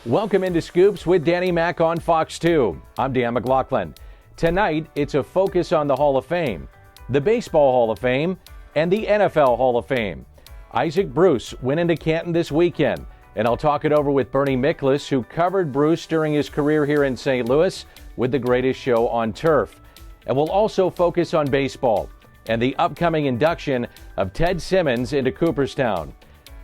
Welcome into Scoops with Danny Mac on Fox 2. I'm Dan McLaughlin. Tonight, it's a focus on the Hall of Fame, the Baseball Hall of Fame, and the NFL Hall of Fame. Isaac Bruce went into Canton this weekend, and I'll talk it over with Bernie Miklasz, who covered Bruce during his career here in St. Louis with the greatest show on turf. And we'll also focus on baseball and the upcoming induction of Ted Simmons into Cooperstown.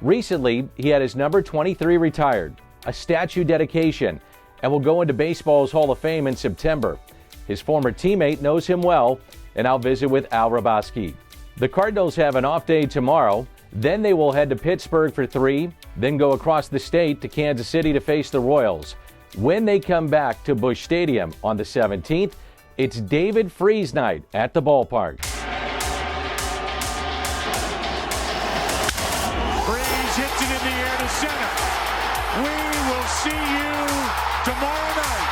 Recently, he had his number 23 retired, a statue dedication, and will go into baseball's Hall of Fame in September. His former teammate knows him well, and I'll visit with Hrabosky. The Cardinals have an off day tomorrow. Then they will head to Pittsburgh for 3, then go across the state to Kansas City to face the Royals. When they come back to Busch Stadium on the 17th, it's David Freese Night at the ballpark. Freese hits it in the air to center. We will see you tomorrow night.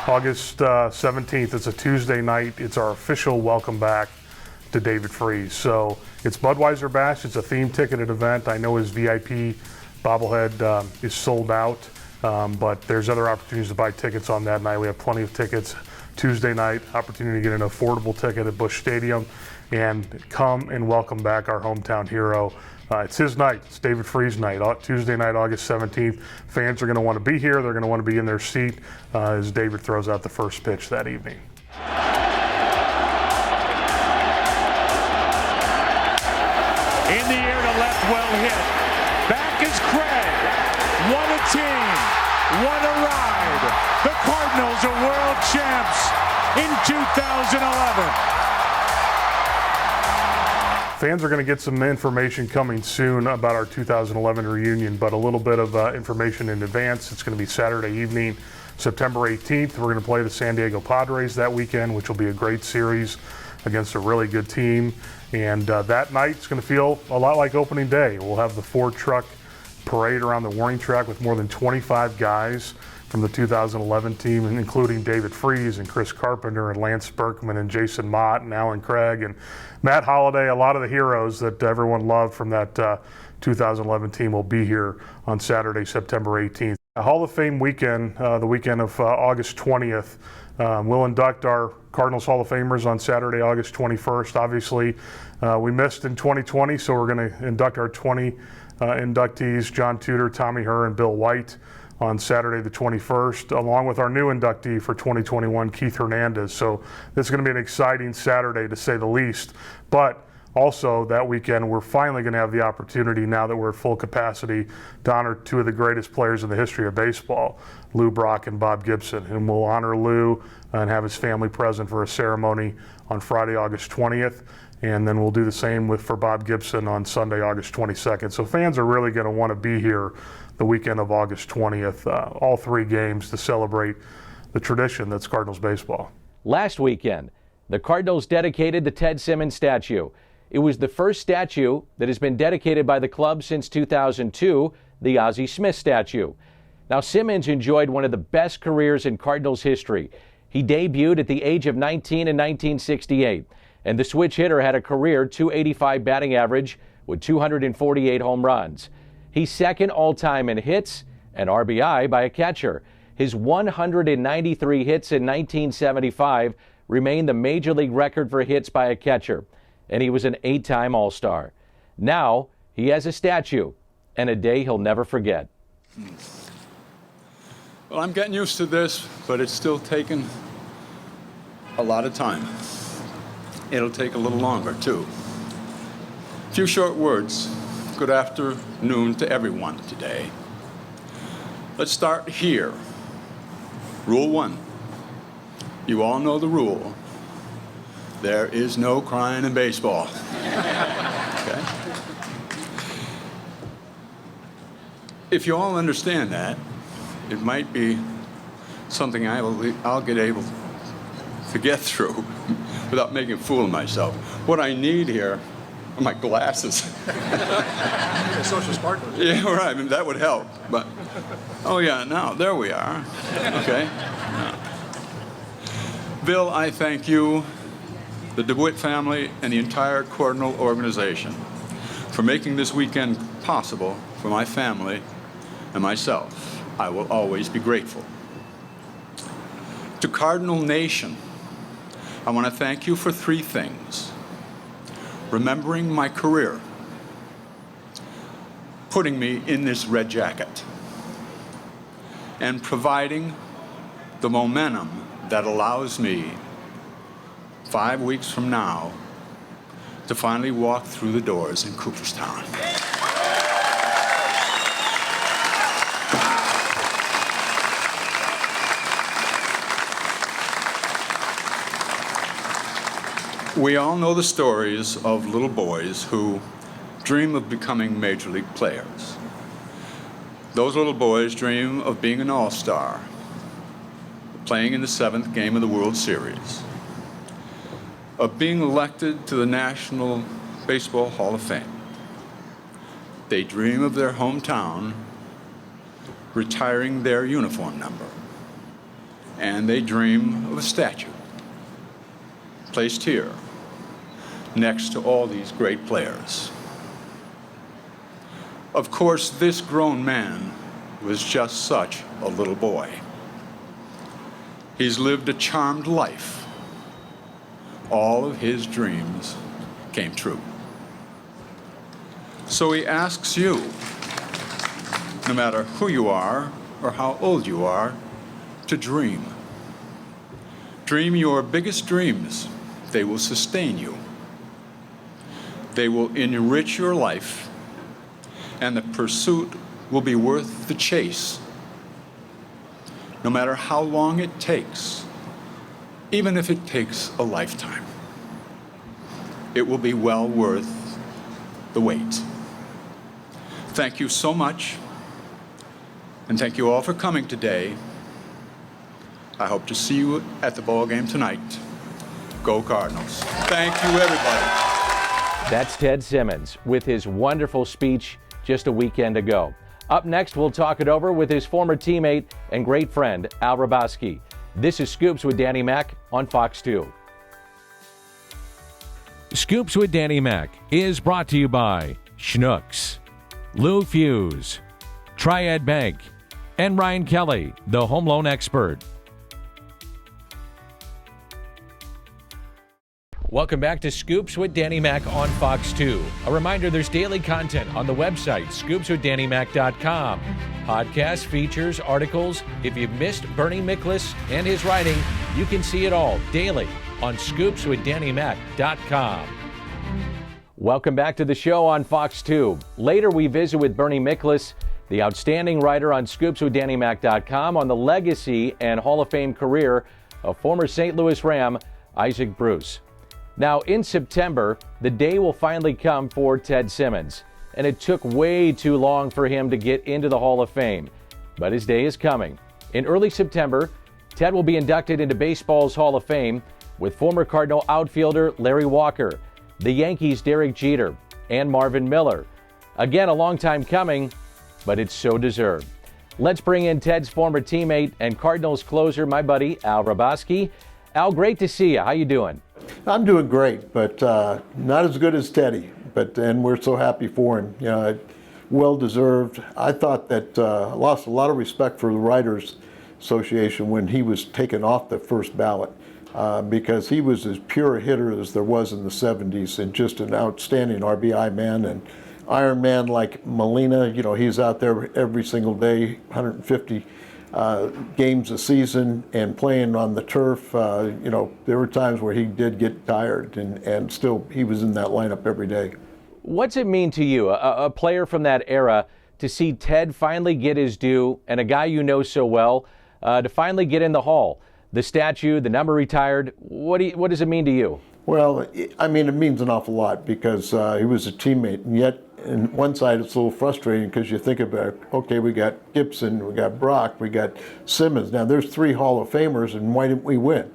August 17th, it's a Tuesday night. It's our official welcome back to David Freese. So it's Budweiser Bash. It's a theme ticketed event. I know his VIP bobblehead is sold out, but there's other opportunities to buy tickets on that night. We have plenty of tickets. Tuesday night, opportunity to get an affordable ticket at Busch Stadium and come and welcome back our hometown hero. It's his night. It's David Freese night. Tuesday night, August 17th. Fans are going to want to be here. They're going to want to be in their seat as David throws out the first pitch that evening. In the air to left, well hit. Back is Craig. What a team. What a ride. The Cardinals are world champs in 2011. Fans are going to get some information coming soon about our 2011 reunion, but a little bit of information in advance. It's going to be Saturday evening, September 18th. We're going to play the San Diego Padres that weekend, which will be a great series against a really good team. And that night it's going to feel a lot like opening day. We'll have the Ford truck parade around the warning track with more than 25 guys from the 2011 team, including David Freese and Chris Carpenter and Lance Berkman and Jason Mott and Alan Craig and Matt Holliday. A lot of the heroes that everyone loved from that 2011 team will be here on Saturday, September 18th. A Hall of Fame weekend, the weekend of August 20th. We'll induct our Cardinals Hall of Famers on Saturday, August 21st. Obviously, we missed in 2020, so we're going to induct our 20 inductees, John Tudor, Tommy Herr, and Bill White, on Saturday the 21st, along with our new inductee for 2021, Keith Hernandez. So this is going to be an exciting Saturday, to say the least. But also that weekend, we're finally going to have the opportunity, now that we're at full capacity, to honor two of the greatest players in the history of baseball, Lou Brock and Bob Gibson. And we'll honor Lou and have his family present for a ceremony on Friday, August 20th. And then we'll do the same for Bob Gibson on Sunday, August 22nd. So fans are really going to want to be here the weekend of August 20th, all 3 games to celebrate the tradition that's Cardinals baseball. Last weekend, the Cardinals dedicated the Ted Simmons statue. It was the first statue that has been dedicated by the club since 2002, the Ozzie Smith statue. Now, Simmons enjoyed one of the best careers in Cardinals history. He debuted at the age of 19 in 1968, and the switch hitter had a career .285 batting average with 248 home runs. He's second all-time in hits and RBI by a catcher. His 193 hits in 1975 remain the Major League record for hits by a catcher, and he was an 8-time All-Star. Now he has a statue and a day he'll never forget. Well, I'm getting used to this, but it's still taking a lot of time. It'll take a little longer, too. A few short words. Good afternoon to everyone today. Let's start here. Rule 1. You all know the rule. There is no crying in baseball. Okay? If you all understand that, it might be something I'll get able to get through without making a fool of myself. What I need here are my glasses. Social sparkler. Yeah, right. I mean, that would help. But, oh yeah, now there we are. Okay. Bill, I thank you, the DeWitt family, and the entire Cardinal organization for making this weekend possible for my family and myself. I will always be grateful. To Cardinal Nation, I want to thank you for three things: remembering my career, putting me in this red jacket, and providing the momentum that allows me 5 weeks from now to finally walk through the doors in Cooperstown. We all know the stories of little boys who dream of becoming major league players. Those little boys dream of being an all-star, playing in the 7th game of the World Series, of being elected to the National Baseball Hall of Fame. They dream of their hometown retiring their uniform number, and they dream of a statue placed here next to all these great players. Of course, this grown man was just such a little boy. He's lived a charmed life. All of his dreams came true. So he asks you, no matter who you are or how old you are, to dream. Dream your biggest dreams. They will sustain you. They will enrich your life, and the pursuit will be worth the chase, no matter how long it takes, even if it takes a lifetime. It will be well worth the wait. Thank you so much, and thank you all for coming today. I hope to see you at the ball game tonight. Go Cardinals. Thank you, everybody. That's Ted Simmons with his wonderful speech just a weekend ago. Up next, we'll talk it over with his former teammate and great friend, Hrabosky. This is Scoops with Danny Mac on Fox 2. Scoops with Danny Mac is brought to you by Schnucks, Lou Fuse, Triad Bank, and Ryan Kelly, the home loan expert. Welcome back to Scoops with Danny Mac on Fox 2. A reminder, there's daily content on the website, scoopswithdannymac.com. Podcasts, features, articles. If you've missed Bernie Miklasz and his writing, you can see it all daily on scoopswithdannymac.com. Welcome back to the show on Fox 2. Later, we visit with Bernie Miklasz, the outstanding writer on scoopswithdannymac.com, on the legacy and Hall of Fame career of former St. Louis Ram Isaac Bruce. Now, in September, the day will finally come for Ted Simmons, and it took way too long for him to get into the Hall of Fame. But his day is coming. In early September, Ted will be inducted into baseball's Hall of Fame with former Cardinal outfielder Larry Walker, the Yankees' Derek Jeter, and Marvin Miller. Again, a long time coming, but it's so deserved. Let's bring in Ted's former teammate and Cardinals closer, my buddy, Al Hrabosky. Al, great to see you. How you doing? I'm doing great, but not as good as Teddy. And we're so happy for him. You know, well deserved. I thought that I lost a lot of respect for the Writers Association when he was taken off the first ballot because he was as pure a hitter as there was in the 70s and just an outstanding RBI man and Iron Man like Molina. You know, he's out there every single day, 150 games a season and playing on the turf. You know, there were times where he did get tired and still he was in that lineup every day. What's it mean to you, a player from that era, to see Ted finally get his due and a guy you know so well to finally get in the Hall? The statue, the number retired, what does it mean to you? Well, I mean, it means an awful lot because he was a teammate, and yet on one side it's a little frustrating because you think about, okay, we got Gibson, we got Brock, we got Simmons. Now there's 3 Hall of Famers, and why didn't we win?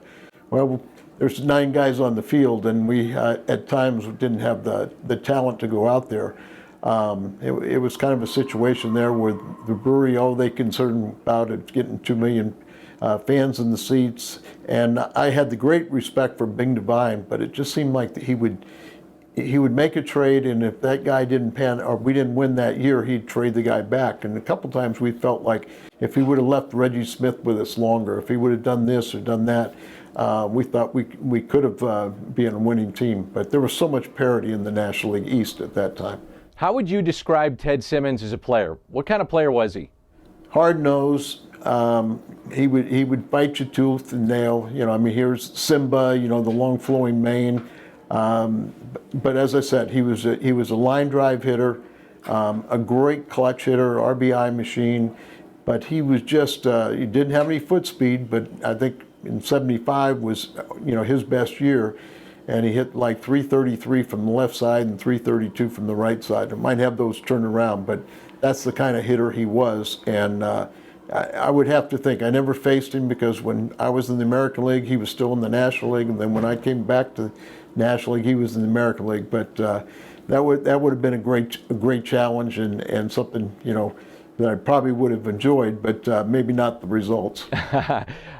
Well, there's 9 guys on the field, and we at times didn't have the talent to go out there. It was kind of a situation there where the brewery, all they concerned about is getting $2 million fans in the seats. And I had the great respect for Bing Devine, but it just seemed like he would make a trade, and if that guy didn't pan, or we didn't win that year, he'd trade the guy back. And a couple times we felt like if he would have left Reggie Smith with us longer, if he would have done this or done that, we thought we could have been a winning team. But there was so much parity in the National League East at that time. How would you describe Ted Simmons as a player? What kind of player was he? Hard-nosed. He would bite you tooth and nail. You know, I mean, here's Simba. You know, the long flowing mane. But as I said, he was a line drive hitter, a great clutch hitter, RBI machine. But he was just he didn't have any foot speed. But I think in '75 was his best year, and he hit like 333 from the left side and 332 from the right side. It might have those turned around, but that's the kind of hitter he was. And I would have to think, I never faced him because when I was in the American League, he was still in the National League, and then when I came back to the National League, he was in the American League. But that would have been a great challenge and something that I probably would have enjoyed, but maybe not the results.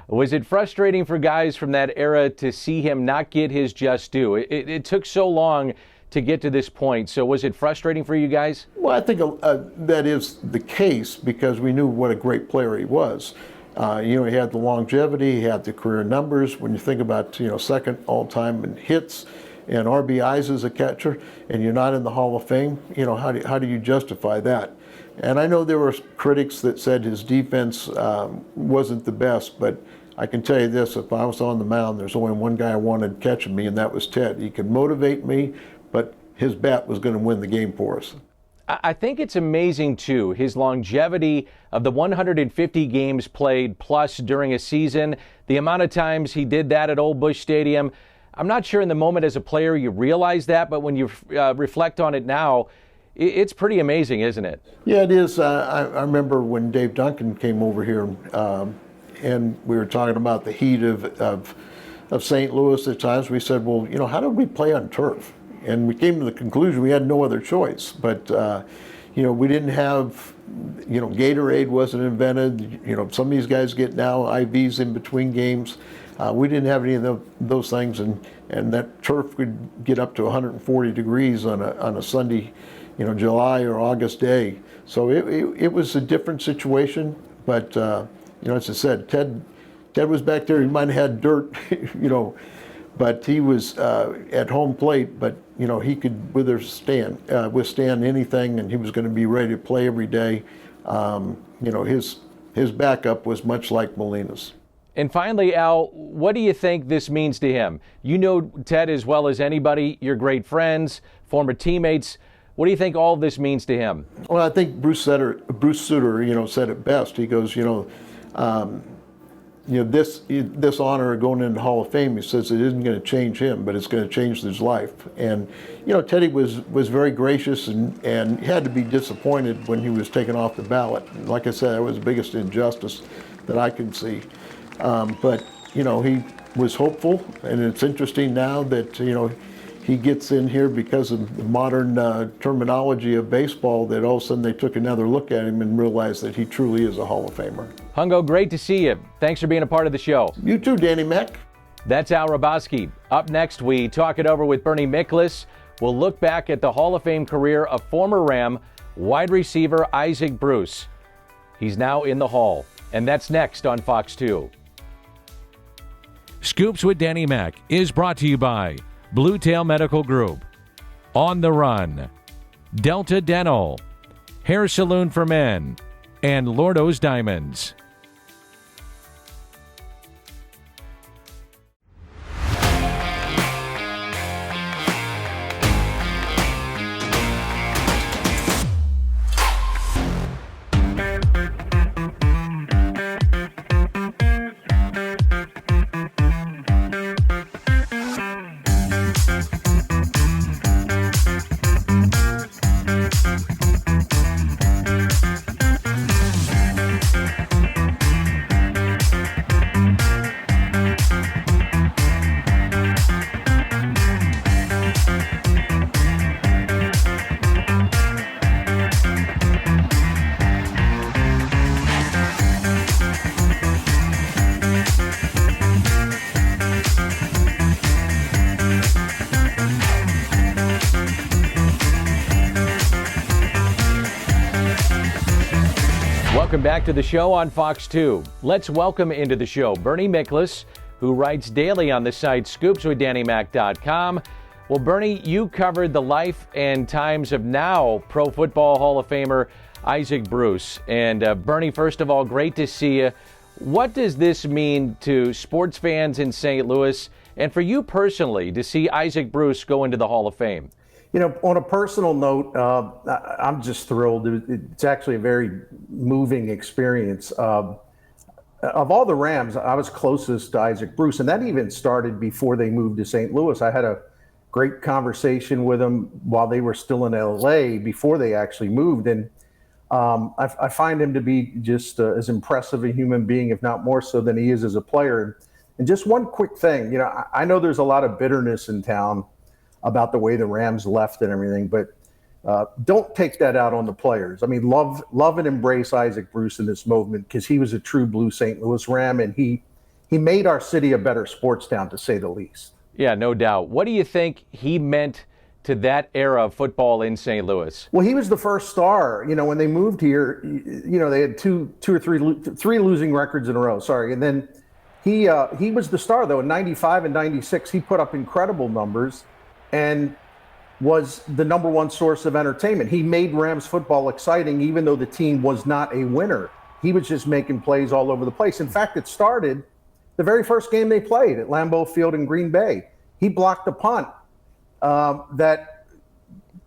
Was it frustrating for guys from that era to see him not get his just due? It took so long to get to this point. So was it frustrating for you guys? Well, I think that is the case because we knew what a great player he was. He had the longevity, he had the career numbers. When you think about, second all-time in hits and RBIs as a catcher, and you're not in the Hall of Fame, how do you justify that? And I know there were critics that said his defense wasn't the best, but I can tell you this, if I was on the mound, there's only one guy I wanted catching me, and that was Ted. He could motivate me, but his bat was going to win the game for us. I think it's amazing, too, his longevity of the 150 games played plus during a season, the amount of times he did that at Old Busch Stadium. I'm not sure in the moment as a player you realize that, but when you reflect on it now, it's pretty amazing, isn't it? Yeah, it is. I remember when Dave Duncan came over here, and we were talking about the heat of St. Louis at times. We said, well, how did we play on turf? And we came to the conclusion we had no other choice. But, we didn't have, Gatorade wasn't invented. Some of these guys get now IVs in between games. We didn't have any of those things, and that turf could get up to 140 degrees on a Sunday, July or August day. So it was a different situation. But, as I said, Ted was back there. He might have had dirt, but he was at home plate. But he could withstand anything, and he was going to be ready to play every day. His backup was much like Molina's. And finally, Al, what do you think this means to him? You know Ted as well as anybody. You're great friends, former teammates. What do you think all of this means to him? Well, I think Bruce Sutter, said it best. He goes, this honor of going into the Hall of Fame, he says it isn't going to change him, but it's going to change his life. And, Teddy was very gracious and had to be disappointed when he was taken off the ballot. And like I said, that was the biggest injustice that I can see. But, he was hopeful, and it's interesting now that, he gets in here because of the modern terminology of baseball that all of a sudden they took another look at him and realized that he truly is a Hall of Famer. Hungo, great to see you. Thanks for being a part of the show. You too, Danny Mac. That's Al Hrabosky. Up next, we talk it over with Bernie Miklasz. We'll look back at the Hall of Fame career of former Ram wide receiver Isaac Bruce. He's now in the Hall, and that's next on Fox 2. Scoops with Danny Mac is brought to you by Blue Tail Medical Group, On the Run, Delta Dental, Hair Saloon for Men, and Lordo's Diamonds. Welcome back to the show on Fox 2. Let's welcome into the show Bernie Miklasz, who writes daily on the site scoopswithdannymac.com. Well, Bernie, you covered the life and times of now Pro Football Hall of Famer Isaac Bruce. And Bernie, first of all, great to see you. What does this mean to sports fans in St. Louis and for you personally to see Isaac Bruce go into the Hall of Fame? You know, on a personal note, I'm just thrilled. It's actually a very moving experience. Of all the Rams, I was closest to Isaac Bruce, and that even started before they moved to St. Louis. I had a great conversation with him while they were still in LA before they actually moved. And I find him to be just as impressive a human being, if not more so, than he is as a player. And just one quick thing, you know, I know there's a lot of bitterness in town about the way the Rams left and everything, but don't take that out on the players. I mean, love and embrace Isaac Bruce in this movement, because he was a true blue St. Louis Ram, and he made our city a better sports town, to say the least. Yeah, no doubt. What do you think he meant to that era of football in St. Louis? Well, he was the first star. You know, when they moved here, you know, they had two or three losing records in a row. Sorry, and then he was the star though. In '95 and '96, he put up incredible numbers and was the number one source of entertainment. He made Rams football exciting, even though the team was not a winner. He was just making plays all over the place. In fact, it started the very first game they played at Lambeau Field in Green Bay. He blocked a punt that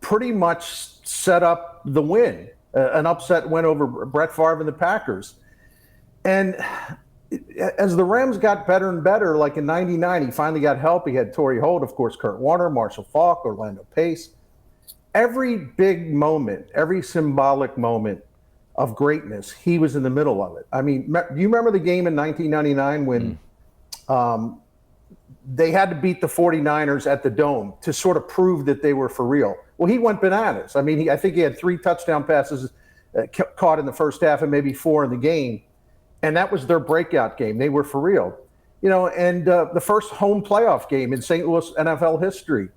pretty much set up the win, an upset win over Brett Favre and the Packers. And as the Rams got better and better, like in '99, he finally got help. He had Torrey Holt, of course, Kurt Warner, Marshall Faulk, Orlando Pace. Every big moment, every symbolic moment of greatness, he was in the middle of it. I mean, do you remember the game in 1999 when they had to beat the 49ers at the Dome to sort of prove that they were for real? Well, he went bananas. I mean, I think he had 3 touchdown passes caught in the first half and maybe 4 in the game. And that was their breakout game. They were for real. You know, and the first home playoff game in St. Louis NFL history,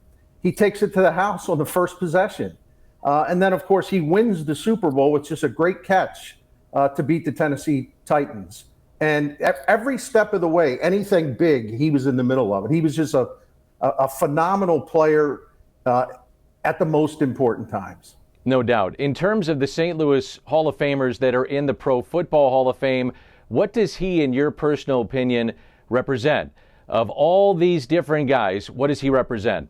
he takes it to the house on the first possession. And then, of course, he wins the Super Bowl with just a great catch to beat the Tennessee Titans. And every step of the way, anything big, he was in the middle of it. He was just a phenomenal player at the most important times. No doubt. In terms of the St. Louis Hall of Famers that are in the Pro Football Hall of Fame, what does he, in your personal opinion, represent? Of all these different guys, what does he represent?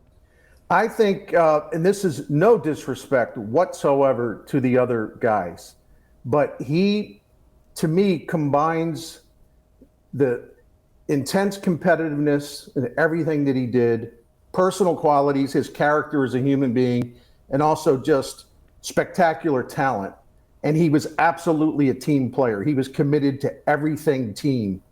I think, and this is no disrespect whatsoever to the other guys, but he, to me, combines the intense competitiveness in everything that he did, personal qualities, his character as a human being, and also just spectacular talent. And he was absolutely a team player. He was committed to everything team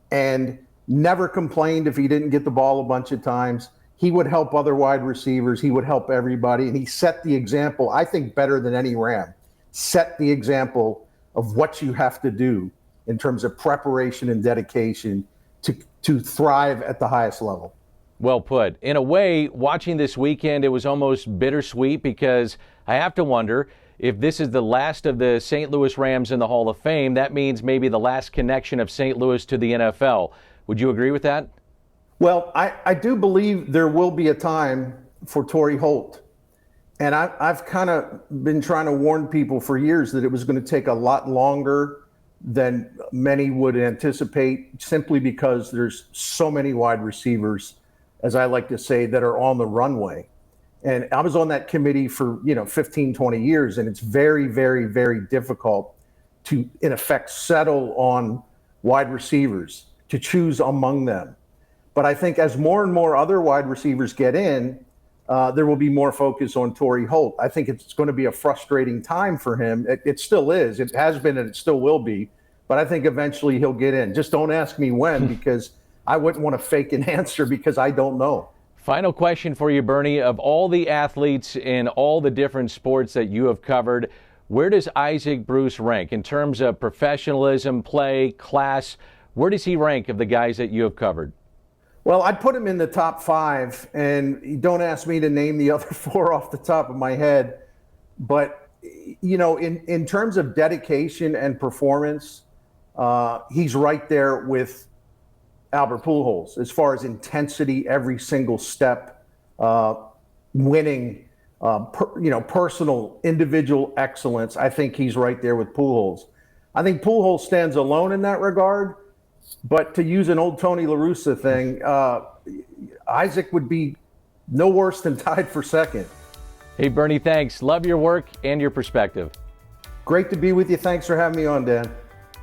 and never complained if he didn't get the ball a bunch of times. He would help other wide receivers. He would help everybody. And he set the example, I think, better than any Ram. Set the example of what you have to do in terms of preparation and dedication to thrive at the highest level. Well put. In a way, watching this weekend, it was almost bittersweet, because I have to wonder if this is the last of the St. Louis Rams in the Hall of Fame. That means maybe the last connection of St. Louis to the NFL. Would you agree with that? Well, I do believe there will be a time for Torrey Holt. And I've kind of been trying to warn people for years that it was going to take a lot longer than many would anticipate, simply because there's so many wide receivers, as I like to say, that are on the runway. And I was on that committee for, 15, 20 years, and it's very, very, very difficult to, in effect, settle on wide receivers, to choose among them. But I think as more and more other wide receivers get in, there will be more focus on Torrey Holt. I think it's going to be a frustrating time for him. It still is. It has been, and it still will be. But I think eventually he'll get in. Just don't ask me when, because I wouldn't want to fake an answer, because I don't know. Final question for you, Bernie. Of all the athletes in all the different sports that you have covered, where does Isaac Bruce rank in terms of professionalism, play, class? Where does he rank of the guys that you have covered? Well, I'd put him in the top 5, and don't ask me to name the other 4 off the top of my head, but in terms of dedication and performance, he's right there with Albert Pujols as far as intensity, every single step, winning, personal, individual excellence. I think he's right there with Pujols. I think Pujols stands alone in that regard, but to use an old Tony La Russa thing, Isaac would be no worse than tied for second. Hey, Bernie, thanks. Love your work and your perspective. Great to be with you. Thanks for having me on, Dan.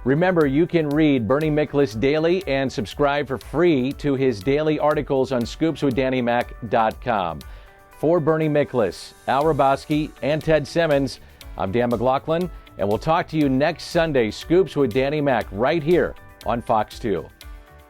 Remember, you can read Bernie Miklasz daily and subscribe for free to his daily articles on scoopswithdannymac.com. For Bernie Miklasz, Al Hrabosky, and Ted Simmons, I'm Dan McLaughlin, and we'll talk to you next Sunday, Scoops with Danny Mac, right here on Fox 2.